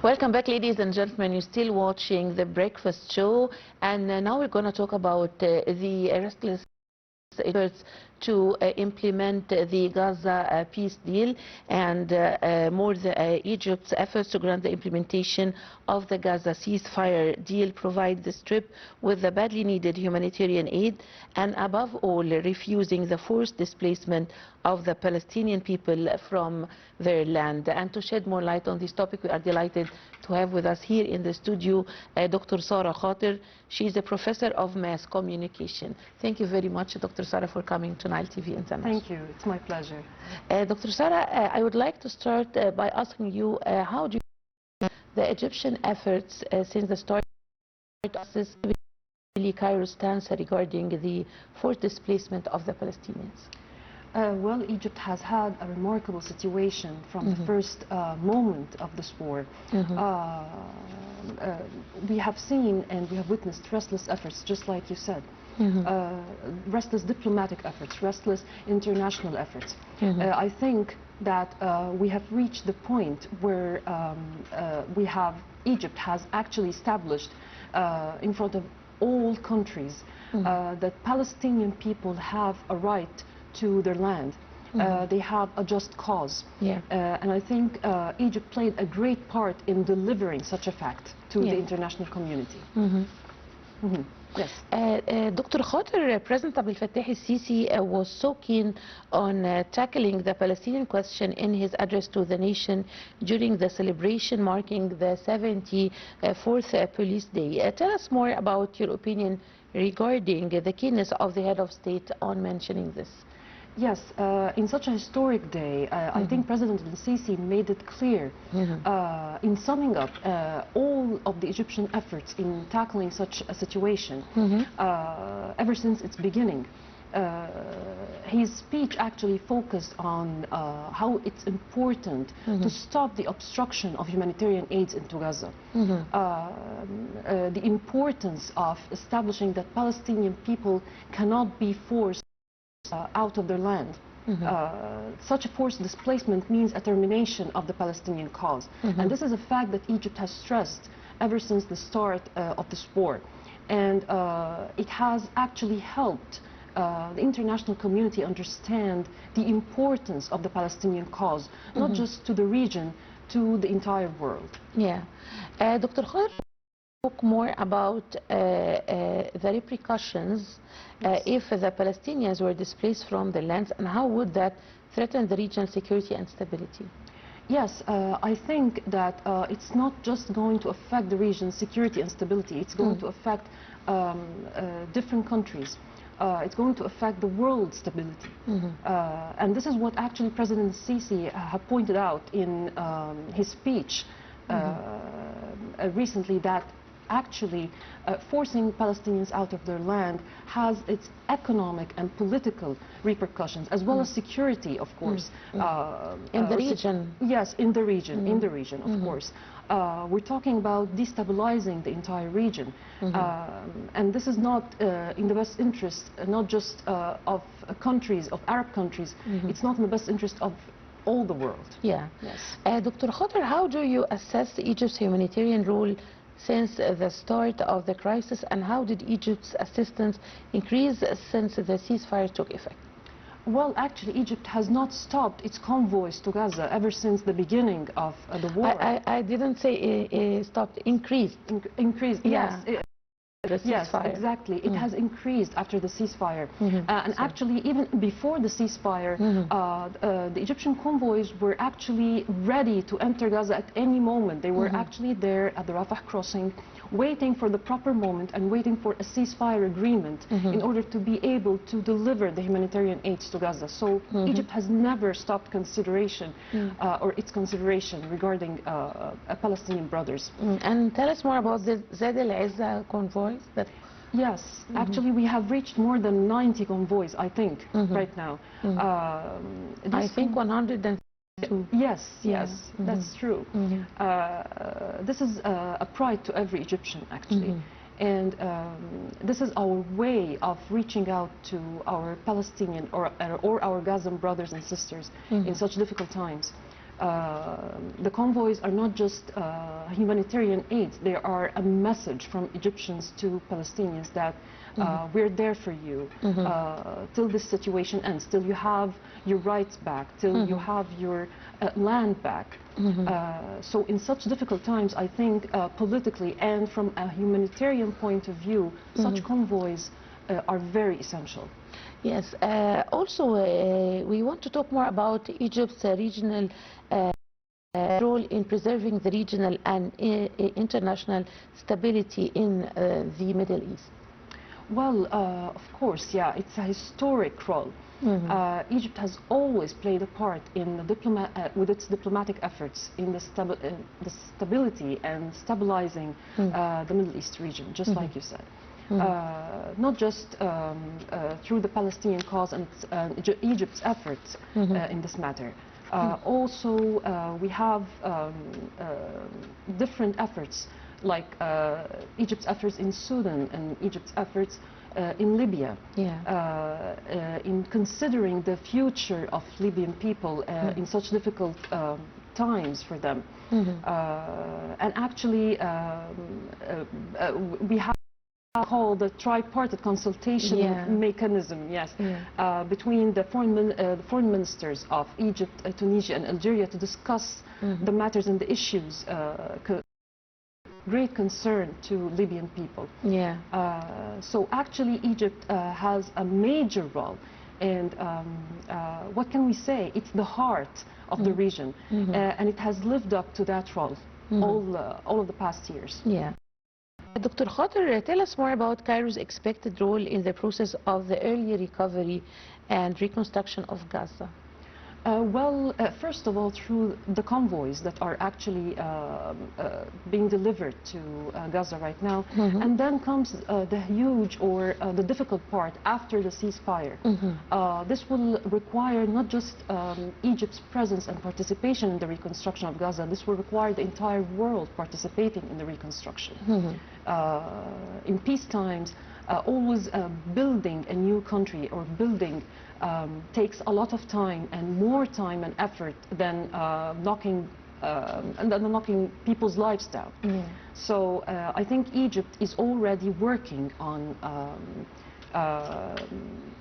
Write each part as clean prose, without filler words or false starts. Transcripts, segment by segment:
Welcome back, ladies and gentlemen. You're still watching The Breakfast Show, and now we're going to talk about the restless efforts to implement the Gaza peace deal and Egypt's efforts to grant the implementation of the Gaza ceasefire deal, provide the Strip with the badly needed humanitarian aid, and above all, refusing the forced displacement of the Palestinian people from their land. And to shed more light on this topic, we are delighted to have with us here in the studio Dr. Sara Khater. She's a professor of mass communication. Thank you very much, Dr. Sara, for coming to Nile TV International. Thank you. It's my pleasure. Dr. Sara, I would like to start by asking you how do you see the Egyptian efforts since the start of this Cairo stance regarding the forced displacement of the Palestinians? Well, Egypt has had a remarkable situation from the first moment of this war. We have seen and we have witnessed restless efforts, just like you said. Restless diplomatic efforts, restless international efforts. I think that we have reached the point where Egypt has actually established in front of all countries that Palestinian people have a right to their land. They have a just cause. And I think Egypt played a great part in delivering such a fact to the international community. Yes. Dr. Khater, President Abdel Fattah al-Sisi was so keen on tackling the Palestinian question in his address to the nation during the celebration marking the 74th Police Day. Tell us more about your opinion regarding the keenness of the head of state on mentioning this. Yes, in such a historic day, I think President al-Sisi made it clear in summing up all of the Egyptian efforts in tackling such a situation ever since its beginning. His speech actually focused on how it's important to stop the obstruction of humanitarian aids into Gaza, the importance of establishing that Palestinian people cannot be forced out of their land. Such a forced displacement means a termination of the Palestinian cause. And this is a fact that Egypt has stressed ever since the start of this war. And it has actually helped the international community understand the importance of the Palestinian cause, not just to the region, to the entire world. Dr. Khater, talk more about the repercussions if the Palestinians were displaced from their lands, and how would that threaten the regional security and stability? Yes, I think that it's not just going to affect the region's security and stability, it's going to affect different countries. It's going to affect the world's stability. And this is what actually President Sisi have pointed out in his speech recently, that actually forcing Palestinians out of their land has its economic and political repercussions, as well as security, of course. In the region? Yes, in the region, of course. We're talking about destabilizing the entire region. And this is not in the best interest, not just of countries, of Arab countries. It's not in the best interest of all the world. Yes. Dr. Khater, how do you assess Egypt's humanitarian role since the start of the crisis, and how did Egypt's assistance increase since the ceasefire took effect? Well, actually, Egypt has not stopped its convoys to Gaza ever since the beginning of the war. I didn't say it stopped, increased. Increased, yes. Yes, exactly. It has increased after the ceasefire. And actually, even before the ceasefire, the Egyptian convoys were actually ready to enter Gaza at any moment. They were actually there at the Rafah crossing, waiting for the proper moment and waiting for a ceasefire agreement in order to be able to deliver the humanitarian aids to Gaza. So Egypt has never stopped consideration or its consideration regarding Palestinian brothers. And tell us more about the Zed al-Izza convoy. Yes, actually we have reached more than 90 convoys, I think, right now. I think 100. Yes, that's true. This is a pride to every Egyptian, actually. And this is our way of reaching out to our Palestinian or our Gazan brothers and sisters in such difficult times. The convoys are not just humanitarian aid, they are a message from Egyptians to Palestinians that we're there for you till this situation ends, till you have your rights back, till you have your land back. So in such difficult times, I think politically and from a humanitarian point of view, such convoys are very essential. Yes. Also, we want to talk more about Egypt's regional role in preserving the regional and international stability in the Middle East. Well, of course, yeah, it's a historic role. Egypt has always played a part in with its diplomatic efforts in the stability and stabilizing the Middle East region, just like you said. Not just through the Palestinian cause and Egypt's efforts in this matter. Also, we have different efforts, like Egypt's efforts in Sudan and Egypt's efforts in Libya, in considering the future of Libyan people in such difficult times for them. And actually, we have called the tripartite consultation mechanism, between the foreign ministers of Egypt, Tunisia and Algeria to discuss the matters and the issues great concern to Libyan people. So actually Egypt has a major role, and what can we say? It's the heart of the region, and it has lived up to that role all of the past years. Dr. Khater, tell us more about Cairo's expected role in the process of the early recovery and reconstruction of Gaza. First of all, through the convoys that are actually being delivered to Gaza right now, and then comes the huge or the difficult part after the ceasefire. This will require not just Egypt's presence and participation in the reconstruction of Gaza, this will require the entire world participating in the reconstruction. In peace times, always building a new country or building takes a lot of time and more time and effort than knocking people's lives down. So I think Egypt is already working on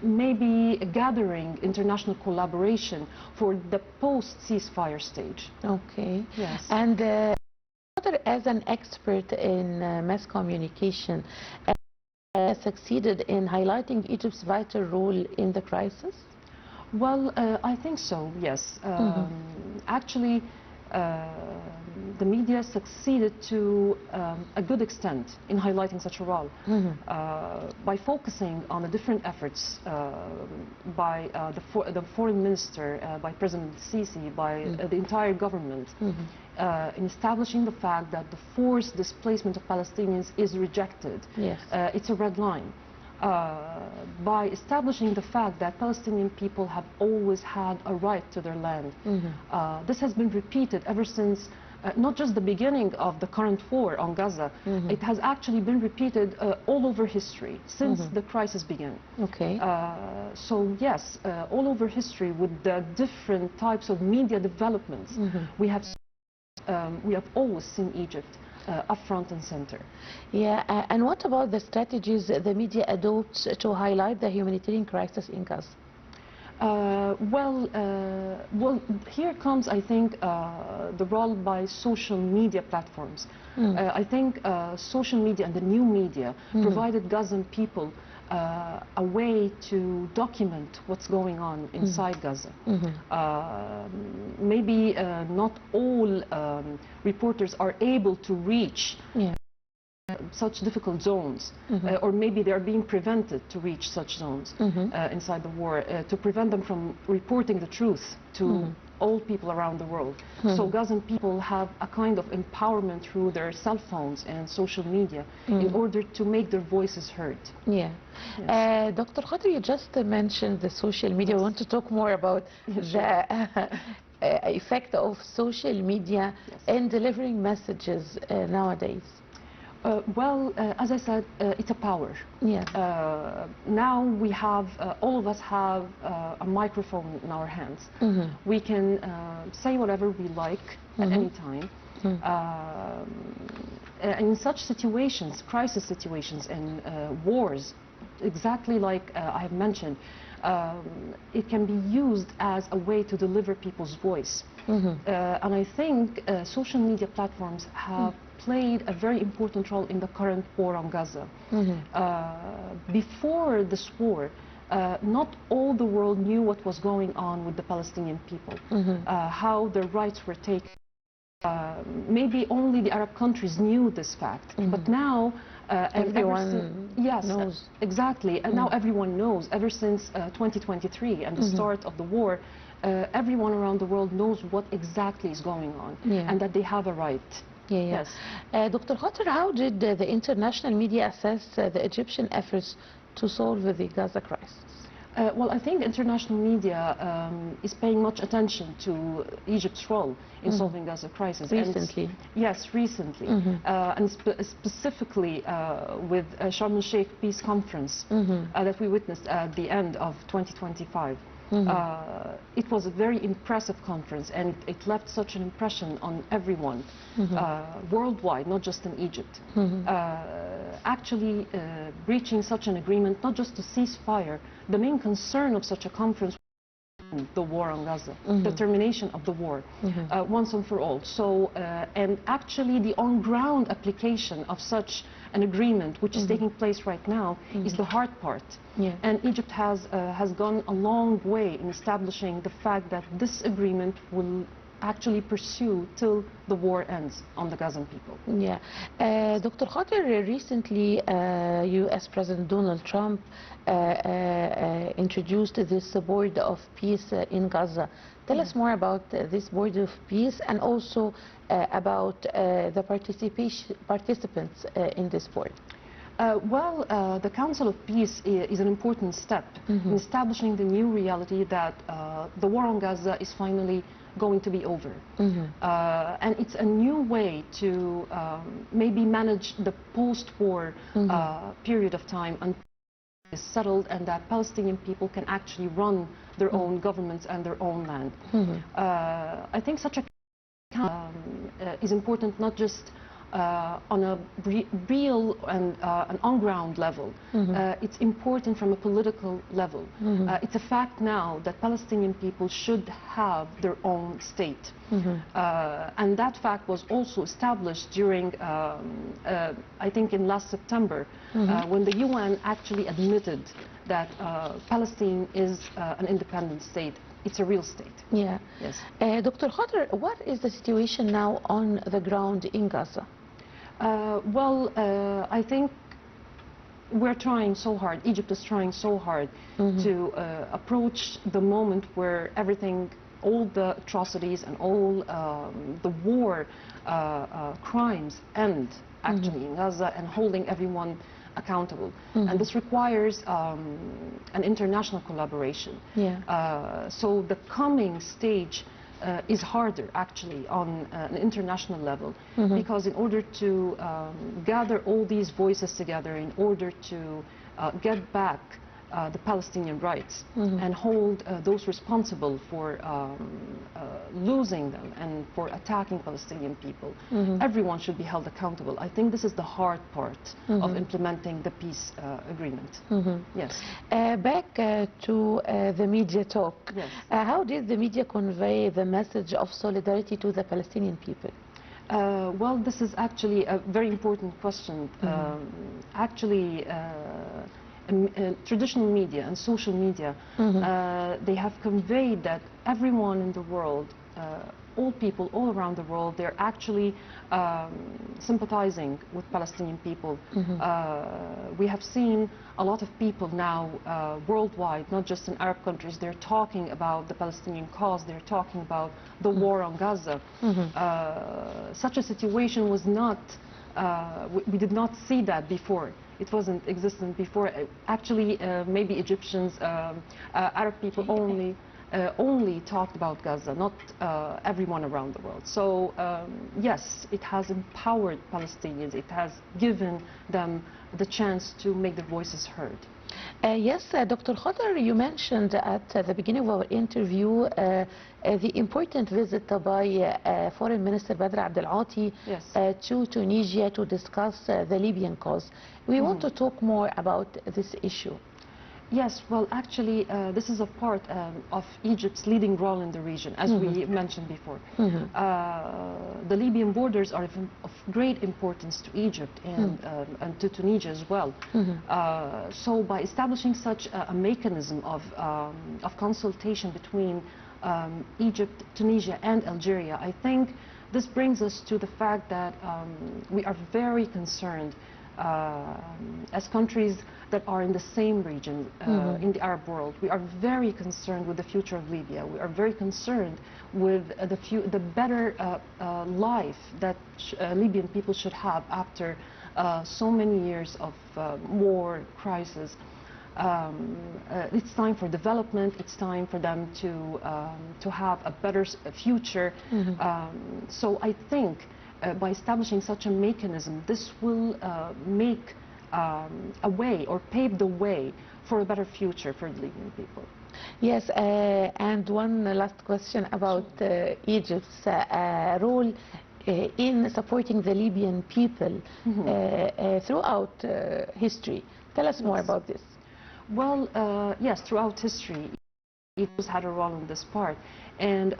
maybe gathering international collaboration for the post-ceasefire stage. Okay. Yes. And as an expert in mass communication, succeeded in highlighting Egypt's vital role in the crisis? Well, I think so, yes. Actually, the media succeeded to a good extent in highlighting such a role by focusing on the different efforts by the foreign minister, by President Sisi, by the entire government, in establishing the fact that the forced displacement of Palestinians is rejected. It's a red line. By establishing the fact that Palestinian people have always had a right to their land. This has been repeated ever since not just the beginning of the current war on Gaza, it has actually been repeated all over history since the crisis began. So yes, all over history with the different types of media developments, we have always seen Egypt up front and center. And what about the strategies the media adopts to highlight the humanitarian crisis in Gaza? Well, here comes, I think, the role by social media platforms. I think social media and the new media provided Gazan people a way to document what's going on inside Gaza. Maybe not all reporters are able to reach such difficult zones, or maybe they are being prevented to reach such zones inside the war, to prevent them from reporting the truth to all people around the world. So Gazan people have a kind of empowerment through their cell phones and social media in order to make their voices heard. Dr. Khater, you just mentioned the social media. I want to talk more about the effect of social media in delivering messages nowadays. As I said, it's a power. Yeah. Now we have, all of us have a microphone in our hands. We can say whatever we like at any time. In such situations, crisis situations and wars, exactly like I have mentioned, it can be used as a way to deliver people's voice. And I think social media platforms have played a very important role in the current war on Gaza. Before this war, not all the world knew what was going on with the Palestinian people, how their rights were taken. Maybe only the Arab countries knew this fact, but now everyone knows. Exactly, and now everyone knows. Ever since 2023 and the start of the war, everyone around the world knows what exactly is going on, and that they have a right. Yes. Dr. Khater, how did the international media assess the Egyptian efforts to solve the Gaza crisis? Well, I think international media is paying much attention to Egypt's role in solving Gaza crisis. Recently? Yes, recently. And specifically with Sharm el-Sheikh Peace Conference that we witnessed at the end of 2025. It was a very impressive conference, and it left such an impression on everyone worldwide, not just in Egypt. Actually reaching such an agreement, not just to cease fire, the main concern of such a conference was the war on Gaza, the termination of the war once and for all. So, and actually the on-ground application of such an agreement, which is taking place right now, is the hard part. And Egypt has gone a long way in establishing the fact that this agreement will actually pursue till the war ends on the Gazan people. Dr. Khater, recently U.S. President Donald Trump introduced this board of peace in Gaza. Tell us more about this board of peace, and also about the participants in this board. The Council of Peace is an important step in establishing the new reality that the war on Gaza is finally going to be over. And it's a new way to maybe manage the post-war period of time until it is settled and that Palestinian people can actually run their own governments and their own land. I think such a is important not just on a real and an on-ground level. It's important from a political level. It's a fact now that Palestinian people should have their own state. And that fact was also established during, I think in last September, when the UN actually admitted that Palestine is an independent state. It's a real state. Yes. Dr. Khater, what is the situation now on the ground in Gaza? I think we're trying so hard, Egypt is trying so hard to approach the moment where everything, all the atrocities and all the war crimes end actually in Gaza, and holding everyone accountable. And this requires an international collaboration. So the coming stage is harder actually on an international level, because in order to gather all these voices together, in order to get back the Palestinian rights and hold those responsible for losing them and for attacking Palestinian people, everyone should be held accountable. I think this is the hard part of implementing the peace agreement. Yes. Back to the media talk. Yes. How did the media convey the message of solidarity to the Palestinian people? Well, this is actually a very important question. Traditional media and social media, they have conveyed that everyone in the world, all people all around the world, they're actually sympathizing with Palestinian people. We have seen a lot of people now worldwide, not just in Arab countries, they're talking about the Palestinian cause, they're talking about the war on Gaza. Such a situation was not, we did not see that before. It wasn't existent before. Actually, maybe Egyptians, Arab people only only talked about Gaza, not everyone around the world. So yes, it has empowered Palestinians. It has given them the chance to make their voices heard. Yes, Dr. Khater, you mentioned at the beginning of our interview the important visit by Foreign Minister Badr Abdel Ati Yes. to Tunisia to discuss the Libyan cause. We want to talk more about this issue. Yes, well, actually, this is a part of Egypt's leading role in the region, as we mentioned before. The Libyan borders are of great importance to Egypt and to Tunisia as well. So by establishing such a mechanism of consultation between Egypt, Tunisia, and Algeria, I think this brings us to the fact that we are very concerned as countries that are in the same region in the Arab world. We are very concerned with the future of Libya. We are very concerned with the better life that Libyan people should have after so many years of war, crisis. It's time for development. It's time for them to have a better future. So I think by establishing such a mechanism, this will make a way or pave the way for a better future for the Libyan people. Yes, and one last question about Egypt's role in supporting the Libyan people throughout history. Tell us more about this. Well, yes, throughout history, Egypt had a role in this part. And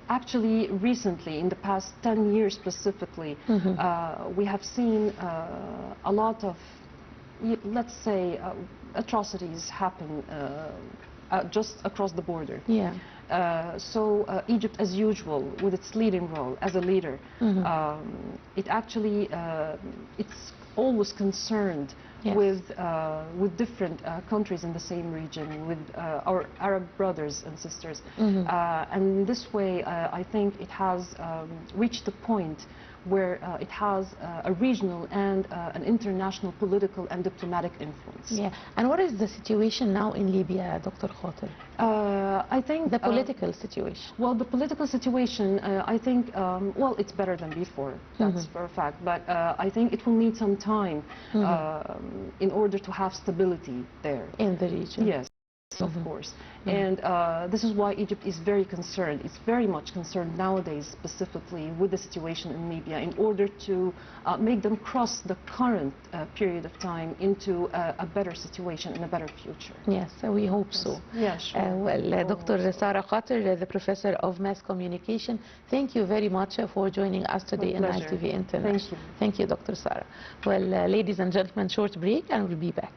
actually, recently, in the past 10 years specifically, we have seen a lot of, let's say, atrocities happen just across the border. Yeah. So Egypt, as usual, with its leading role as a leader, it actually, it's always concerned with different countries in the same region, with our Arab brothers and sisters. And this way, I think it has reached the point where it has a regional and an international political and diplomatic influence. Yeah. And what is the situation now in Libya, Dr. Khater? I think the political situation. Well, the political situation, I think, well, it's better than before. That's for a fact. But I think it will need some time in order to have stability there In the region. Yes. Of course. And this is why Egypt is very concerned. It's very much concerned nowadays, specifically with the situation in Libya, in order to make them cross the current period of time into a better situation and a better future. Yes, we hope so. Yeah, sure. Well, Dr. Sara Khater, the Professor of Mass Communication, thank you very much for joining us today in Nile TV International. Thank you. Thank you, Dr. Sara. Well, ladies and gentlemen, short break and we'll be back.